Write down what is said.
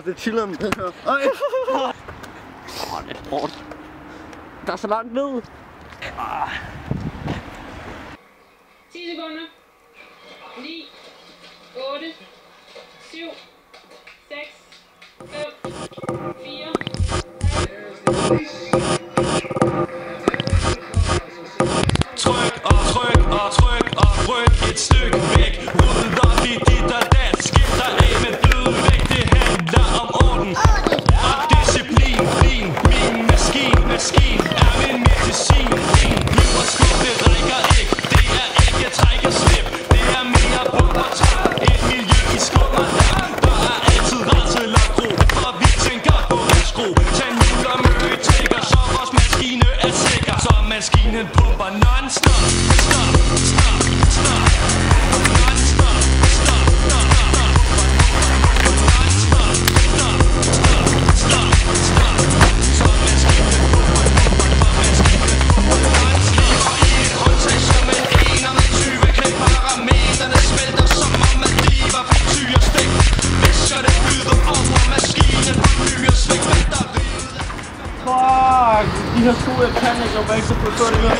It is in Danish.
det chiller den her. Ej. Det er hårdt. Der er så langt ned. 10 sekunder. 9, 8, 7, 6, 5, 4. Tryk og tryk og tryk og ryk et stykke væk. Ryd op i dit og dat. Skib dig af med blød væk. Det handler om orden og disciplin. Min maskine er min medicin. Løb og skub, det rækker ikke. Det er ikke træk og slip. Det er mere på og træk. Et miljø i skummer der. Der er altid rædsel og gro. For vi tænker på en skru. Tag hjul og møge tækker. Så vores maskine er sikker. Så maskinen pumper non-stop. Stop, stop, stop. Non-stop, stop, stop, stop. Non-stop, stop, stop, stop, stop. Så maskinen pumper non-stop. Og i et håndtag som en ener med 20 knæk. Parametrene smelter som om at de var frityrestegt. Væsker det flyder over maskinen på myresvæk. Batteriet. Fuck! De her sko, jeg kan ikke, og hvad ikke så på det her.